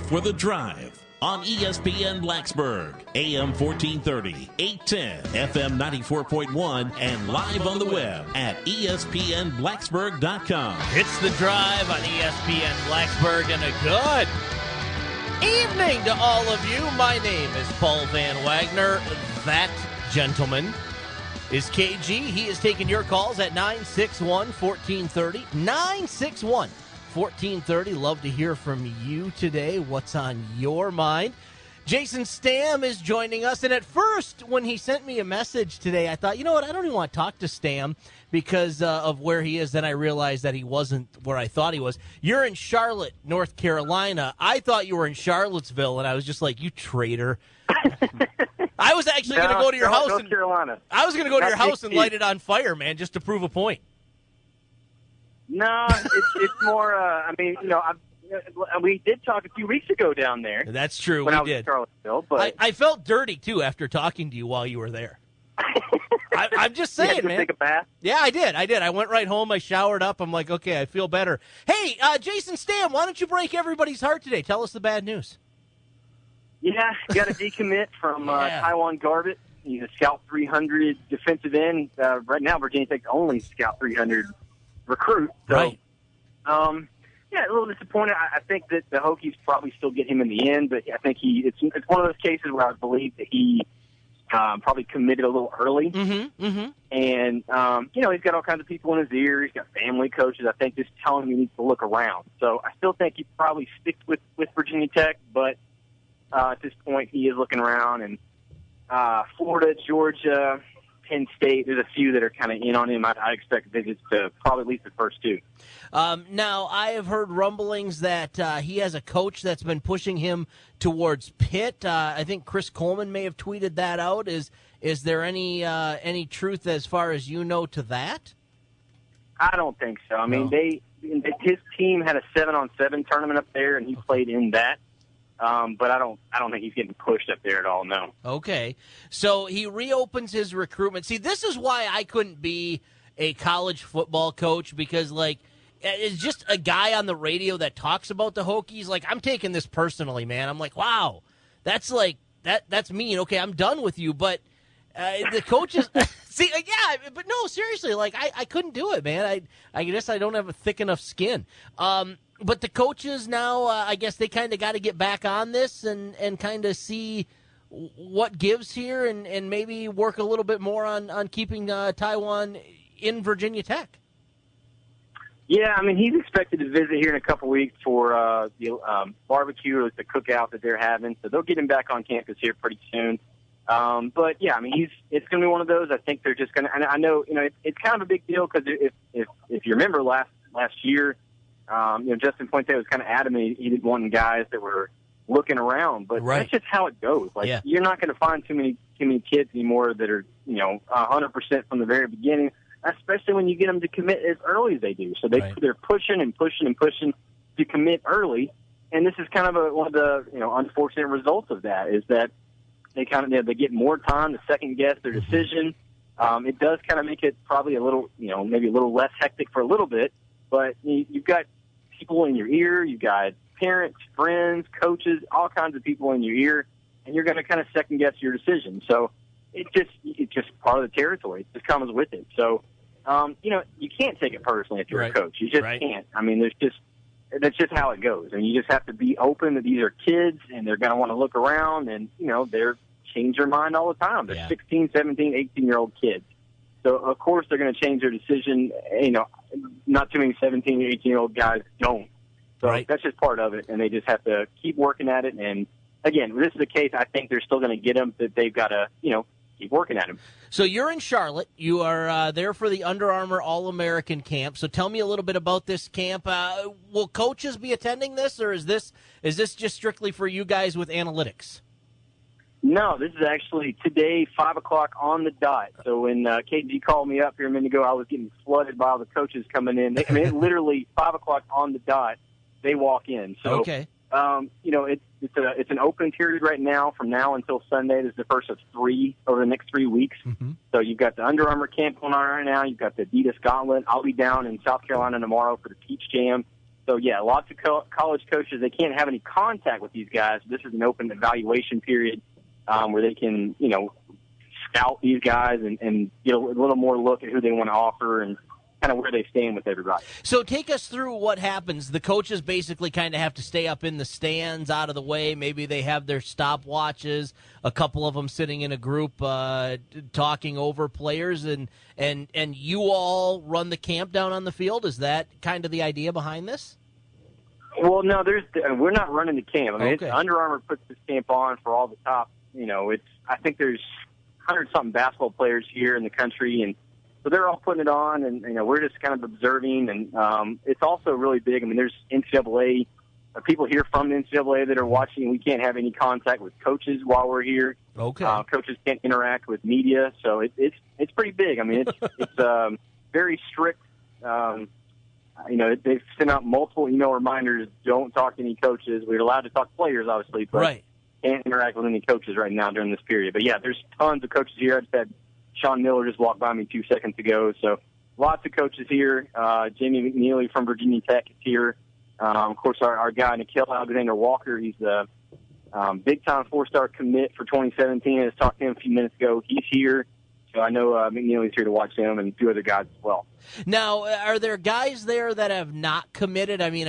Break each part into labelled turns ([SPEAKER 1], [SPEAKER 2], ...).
[SPEAKER 1] for The Drive on ESPN Blacksburg, AM 1430, 810, FM 94.1, and live on the web at espnblacksburg.com.
[SPEAKER 2] It's The Drive on ESPN Blacksburg, and a good evening to all of you. My name is Paul Van Wagoner. That gentleman is KG. He is taking your calls at 961-1430. 961-1430. Love to hear from you today. What's on your mind? Jason Stamm is joining us. And at first, when he sent me a message today, I thought, you know what? I don't even want to talk to Stamm because of where he is. Then I realized that he wasn't where I thought he was. You're in Charlotte, North Carolina. I thought you were in Charlottesville, and I was just like, you traitor. I was actually going to go to your house.
[SPEAKER 3] North Carolina.
[SPEAKER 2] I was going to go to your house and light it on fire, man, just to prove a point.
[SPEAKER 3] No, it's more. We did talk a few weeks ago down there.
[SPEAKER 2] That's true.
[SPEAKER 3] When
[SPEAKER 2] we
[SPEAKER 3] I was
[SPEAKER 2] did.
[SPEAKER 3] in Charlottesville, but
[SPEAKER 2] I felt dirty too after talking to you while you were there. I'm just saying, man.
[SPEAKER 3] Take a bath?
[SPEAKER 2] Yeah, I did. I went right home. I showered up. I'm like, okay, I feel better. Hey, Jason Stamm, why don't you break everybody's heart today? Tell us the bad news.
[SPEAKER 3] Yeah, got a decommit from Tyjuan Garbutt. He's a Scout 300 defensive end. Right now, Virginia Tech's only Scout 300 recruit. So,
[SPEAKER 2] right.
[SPEAKER 3] Yeah, a little disappointed. I think that the Hokies probably still get him in the end, but I think it's one of those cases where I believe that he probably committed a little early. And, he's got all kinds of people in his ear. He's got family coaches. I think just telling him he needs to look around. So I still think he probably sticks with Virginia Tech, but at this point he is looking around. And Florida, Georgia, Penn State, there's a few that are kind of in on him. I expect visits to probably at least the first two.
[SPEAKER 2] Now, I have heard rumblings that he has a coach that's been pushing him towards Pitt. I think Chris Coleman may have tweeted that out. Is there any truth as far as you know to that?
[SPEAKER 3] I don't think so. I mean, his team had a 7-on-7 tournament up there, and he played in that. But I don't think he's getting pushed up there at all, no.
[SPEAKER 2] Okay. So he reopens his recruitment. See, this is why I couldn't be a college football coach, because, like, it's just a guy on the radio that talks about the Hokies. Like, I'm taking this personally, man. I'm like, wow, that's mean. Okay, I'm done with you. But the coaches see, yeah, but no, seriously, like, I couldn't do it, man. I guess I don't have a thick enough skin. But the coaches now, I guess they kind of got to get back on this and kind of see what gives here and maybe work a little bit more on keeping Tyjuan in Virginia Tech.
[SPEAKER 3] Yeah, I mean, he's expected to visit here in a couple weeks for the barbecue or the cookout that they're having. So they'll get him back on campus here pretty soon. But, yeah, I mean, it's going to be one of those. I think they're just going to – and I know, it's kind of a big deal because if you remember last year, Justin Fuente was kind of adamant he didn't want guys that were looking around, but That's just how it goes. Like, You're not going to find too many kids anymore that are, 100% from the very beginning, especially when you get them to commit as early as they do. So they're pushing and pushing and pushing to commit early. And this is kind of one of the, unfortunate results of that is that they they get more time to second guess their decision. It does kind of make it probably a little, maybe a little less hectic for a little bit, but you've got people in your ear, you've got parents, friends, coaches, all kinds of people in your ear, and you're going to kind of second guess your decision. So it's just part of the territory. It just comes with it. So, you can't take it personally if you're a coach. You just can't. I mean, that's just how it goes. And you just have to be open that these are kids and they're going to want to look around and, they're change their mind all the time. They're 16, 17, 18-year-old kids. So, of course, they're going to change their decision. Not too many 17 or 18-year-old guys don't. So that's just part of it, and they just have to keep working at it. And, again, if this is the case, I think they're still going to get them, but they've got to, keep working at them.
[SPEAKER 2] So you're in Charlotte. You are there for the Under Armour All-American Camp. So tell me a little bit about this camp. Will coaches be attending this, or is this just strictly for you guys with analytics?
[SPEAKER 3] No, this is actually today, 5 o'clock on the dot. So when KG called me up here a minute ago, I was getting flooded by all the coaches coming in. It's literally 5 o'clock on the dot. They walk in. So,
[SPEAKER 2] okay.
[SPEAKER 3] It's an open period right now from now until Sunday. This is the first of 3 over the next 3 weeks. Mm-hmm. So you've got the Under Armour camp going on right now. You've got the Adidas Gauntlet. I'll be down in South Carolina tomorrow for the Peach Jam. So, yeah, lots of college coaches, they can't have any contact with these guys. This is an open evaluation period where they can, scout these guys and get a little more look at who they want to offer and kind of where they stand with everybody.
[SPEAKER 2] So take us through what happens. The coaches basically kind of have to stay up in the stands out of the way. Maybe they have their stopwatches, a couple of them sitting in a group talking over players, and you all run the camp down on the field. Is that kind of the idea behind this?
[SPEAKER 3] Well, no, we're not running the camp. I mean,
[SPEAKER 2] Okay.
[SPEAKER 3] Under Armour puts this camp on for all the top. I think there's 100-something basketball players here in the country, and so they're all putting it on, and we're just kind of observing. And it's also really big. I mean, there's NCAA people here from the NCAA that are watching. We can't have any contact with coaches while we're here.
[SPEAKER 2] Okay.
[SPEAKER 3] Coaches can't interact with media, so it's pretty big. I mean, it's very strict. They've sent out multiple email reminders. Don't talk to any coaches. We're allowed to talk to players, obviously, but
[SPEAKER 2] right.
[SPEAKER 3] Can't interact with any coaches right now during this period. But yeah, there's tons of coaches here. I just had Sean Miller just walked by me 2 seconds ago. So lots of coaches here. Jamie McNeely from Virginia Tech is here. Of course, our guy, Nikhil Alexander-Walker, he's a big-time 4-star commit for 2017. I just talked to him a few minutes ago. He's here. So I know McNeely's here to watch him and 2 other guys as well.
[SPEAKER 2] Now, are there guys there that have not committed? I mean,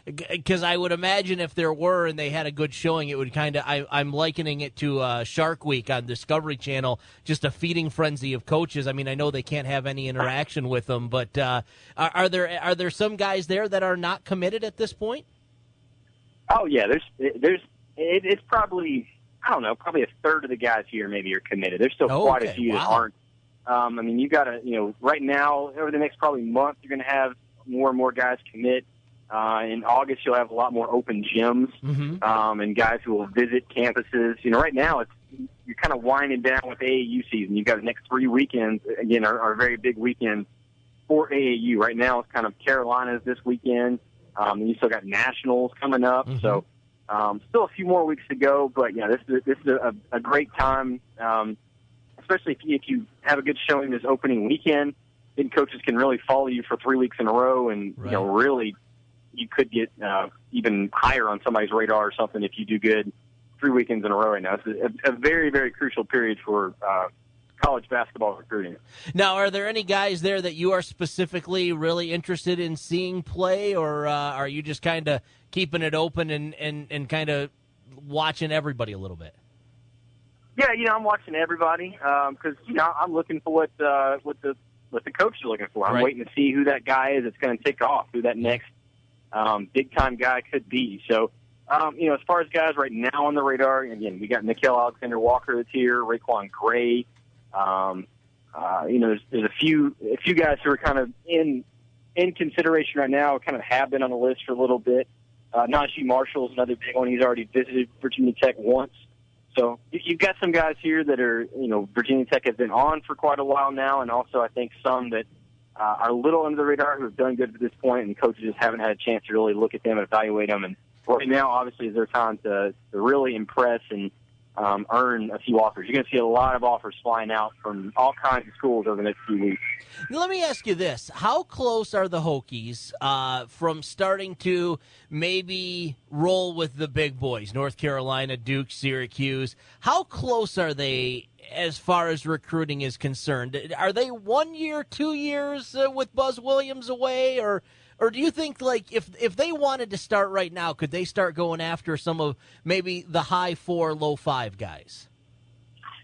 [SPEAKER 2] because I would imagine if there were and they had a good showing, it would kind of, I'm likening it to Shark Week on Discovery Channel, just a feeding frenzy of coaches. I mean, I know they can't have any interaction with them, but are there some guys there that are not committed at this point?
[SPEAKER 3] Oh yeah, it's probably, I don't know, probably a third of the guys here maybe are committed. There's still quite a few that aren't. I mean, you got to, right now, over the next probably month, you're going to have more and more guys commit. In August, you'll have a lot more open gyms and guys who will visit campuses. Right now, you're kind of winding down with AAU season. You've got the next 3 weekends, again, are very big weekends for AAU. Right now, it's kind of Carolinas this weekend. And you still got nationals coming up. So still a few more weeks to go. But, yeah, this is a great time, especially if you have a good showing this opening weekend. Then coaches can really follow you for 3 weeks in a row, and really you could get even higher on somebody's radar or something if you do good 3 weekends in a row right now. It's a very, very crucial period for college basketball recruiting.
[SPEAKER 2] Now, are there any guys there that you are specifically really interested in seeing play, or are you just kind of keeping it open and kind of watching everybody a little bit?
[SPEAKER 3] Yeah, I'm watching everybody because I'm looking for what the coach is looking for. I'm waiting to see who that guy is that's going to take off, who that next big time guy could be. So, as far as guys right now on the radar, again, we got Nikhil Alexander-Walker that's here, Raekwon Gray. There's a few guys who are kind of in consideration right now, kind of have been on the list for a little bit. Najee Marshall's another big one. He's already visited Virginia Tech once. So you've got some guys here that are, Virginia Tech has been on for quite a while now, and also I think some that are a little under the radar who have done good at this point, and coaches just haven't had a chance to really look at them and evaluate them. And right now, obviously, is their time to really impress and earn a few offers. You're going to see a lot of offers flying out from all kinds of schools over the next few weeks.
[SPEAKER 2] Let me ask you this. How close are the Hokies from starting to maybe roll with the big boys, North Carolina, Duke, Syracuse? How close are they as far as recruiting is concerned? Are they 1 year, 2 years with Buzz Williams away, or do you think, like, if they wanted to start right now, could they start going after some of maybe the high 4, low 5 guys?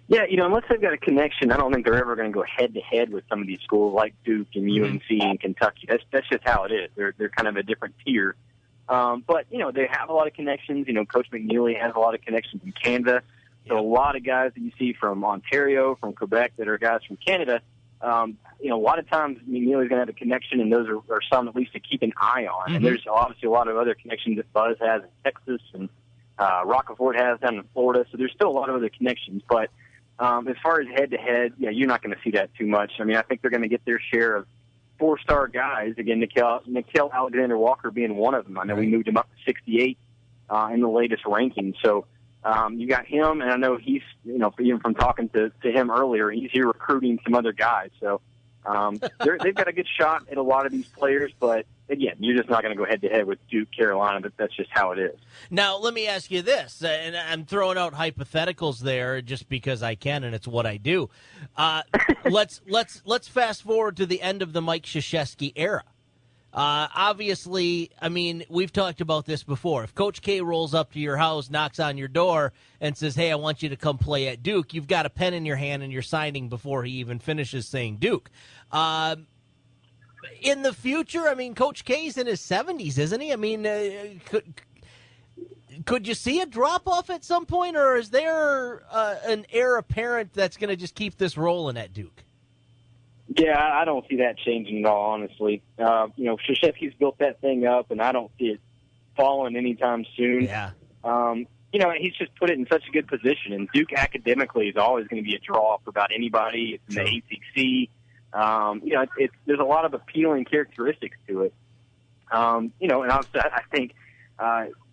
[SPEAKER 3] Yeah, unless they've got a connection, I don't think they're ever going to go head-to-head with some of these schools like Duke and UNC and Kentucky. That's just how it is. They're kind of a different tier. But, they have a lot of connections. Coach McNeely has a lot of connections in Canada. So a lot of guys that you see from Ontario, from Quebec, that are guys from Canada, a lot of times McNeely's going to have a connection, and those are some at least to keep an eye on. And there's obviously a lot of other connections that Buzz has in Texas and Rockefort has down in Florida. So there's still a lot of other connections. But as far as head-to-head, you're not going to see that too much. I mean, I think they're going to get their share of 4-star guys. Again, Nikhil Alexander-Walker being one of them. I know we moved him up to 68 in the latest ranking. So you got him, and I know he's, even from talking to him earlier, he's here recruiting some other guys. So they've got a good shot at a lot of these players, but again, you're just not going to go head-to-head with Duke, Carolina, but that's just how it is.
[SPEAKER 2] Now, let me ask you this, and I'm throwing out hypotheticals there just because I can, and it's what I do. Let's fast forward to the end of the Mike Krzyzewski era. Obviously, I mean, we've talked about this before. If Coach K rolls up to your house, knocks on your door, and says, hey, I want you to come play at Duke, you've got a pen in your hand and you're signing before he even finishes saying Duke. In the future, I mean, Coach K's in his 70s, isn't he? I mean, could you see a drop-off at some point, or is there an heir apparent that's going to just keep this rolling at Duke?
[SPEAKER 3] Yeah, I don't see that changing at all, honestly. Krzyzewski's built that thing up, and I don't see it falling anytime soon.
[SPEAKER 2] Yeah.
[SPEAKER 3] He's just put it in such a good position, and Duke academically is always going to be a draw for about anybody. It's in the ACC. There's a lot of appealing characteristics to it. And obviously I think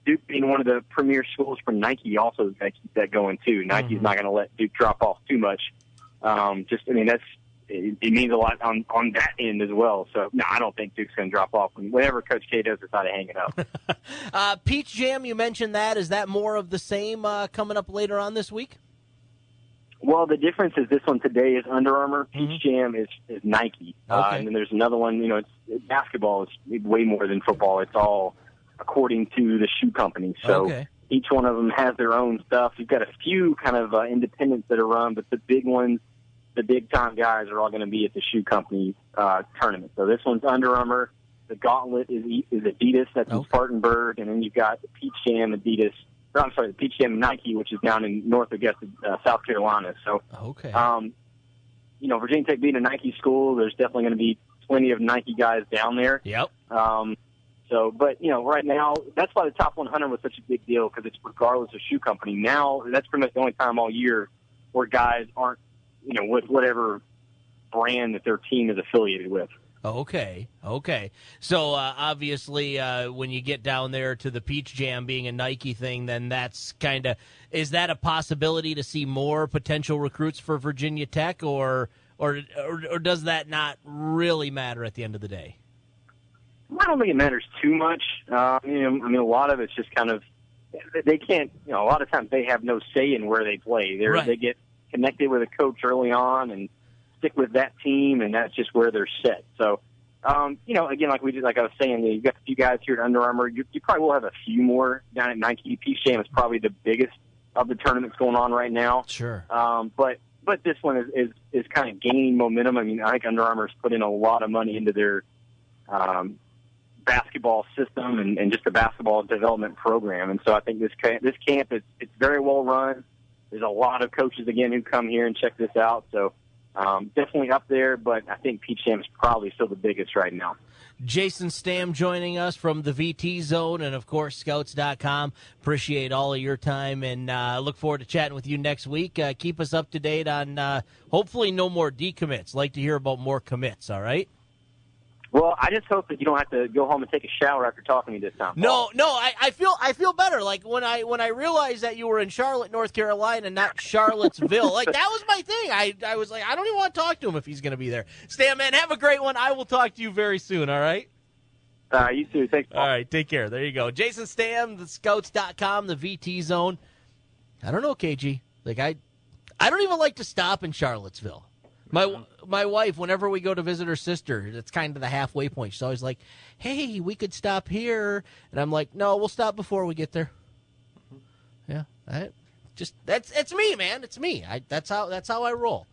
[SPEAKER 3] Duke being one of the premier schools for Nike also is going to keep that going too. Nike's not going to let Duke drop off too much. It means a lot on that end as well. So, no, I don't think Duke's going to drop off. Whenever Coach K does decide to hang it up.
[SPEAKER 2] Peach Jam, you mentioned that. Is that more of the same coming up later on this week?
[SPEAKER 3] Well, the difference is this one today is Under Armour. Peach Jam is Nike.
[SPEAKER 2] Okay.
[SPEAKER 3] And then there's another one, basketball is way more than football. It's all according to the shoe company. So each one of them has their own stuff. You've got a few kind of independents that are run, but the big ones, the big-time guys are all going to be at the shoe company tournament. So this one's Under Armour. The Gauntlet is Adidas. That's in Spartanburg. And then you've got the Peach Jam Adidas. The Peach Jam Nike, which is down in north of South Carolina. So, Virginia Tech being a Nike school, there's definitely going to be plenty of Nike guys down there.
[SPEAKER 2] Yep.
[SPEAKER 3] Right now, that's why the top 100 was such a big deal, because it's regardless of shoe company. Now, that's pretty much the only time all year where guys aren't, with whatever brand that their team is affiliated with.
[SPEAKER 2] Okay. So, obviously, when you get down there to the Peach Jam being a Nike thing, then that's is that a possibility to see more potential recruits for Virginia Tech, or does that not really matter at the end of the day?
[SPEAKER 3] I don't think it matters too much. A lot of it's just kind of, they can't, a lot of times they have no say in where they play. They get connected with a coach early on and stick with that team, and that's just where they're set. So, again, like I was saying, you've got a few guys here at Under Armour. You probably will have a few more down at Nike. Peach Jam is probably the biggest of the tournaments going on right now.
[SPEAKER 2] Sure.
[SPEAKER 3] But this one is kind of gaining momentum. I mean, I think Under Armour's put in a lot of money into their basketball system and just the basketball development program. And so I think this camp it's very well run. There's a lot of coaches, again, who come here and check this out. So definitely up there, but I think Peach Jam is probably still the biggest right now.
[SPEAKER 2] Jason Stamm joining us from the VT Zone and, of course, Scouts.com. Appreciate all of your time, and look forward to chatting with you next week. Keep us up to date on hopefully no more decommits. Like to hear about more commits, all right?
[SPEAKER 3] Well, I just hope that you don't have to go home and take a shower after talking to me this time.
[SPEAKER 2] No, I feel better. Like when I realized that you were in Charlotte, North Carolina, not Charlottesville. Like that was my thing. I was like, I don't even want to talk to him if he's going to be there. Stan, man, have a great one. I will talk to you very soon. All right.
[SPEAKER 3] You too. Thanks, Paul.
[SPEAKER 2] All right, take care. There you go, Jason Stamm, the Scouts.com, the VT Zone. I don't know, KG. Like I don't even like to stop in Charlottesville. My wife, whenever we go to visit her sister, it's kind of the halfway point. She's always like, hey, we could stop here. And I'm like, no, we'll stop before we get there. Yeah. It's me, man. It's me. That's how I roll.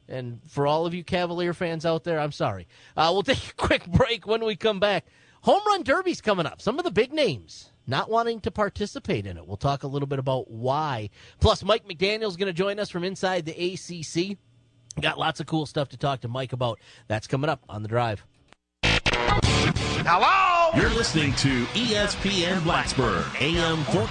[SPEAKER 2] And for all of you Cavalier fans out there, I'm sorry. We'll take a quick break. When we come back, Home Run Derby's coming up. Some of the big names not wanting to participate in it. We'll talk a little bit about why. Plus, Mike McDaniel's going to join us from inside the ACC. Got lots of cool stuff to talk to Mike about. That's coming up on The Drive.
[SPEAKER 1] Hello! You're listening to ESPN Blacksburg, AM 14.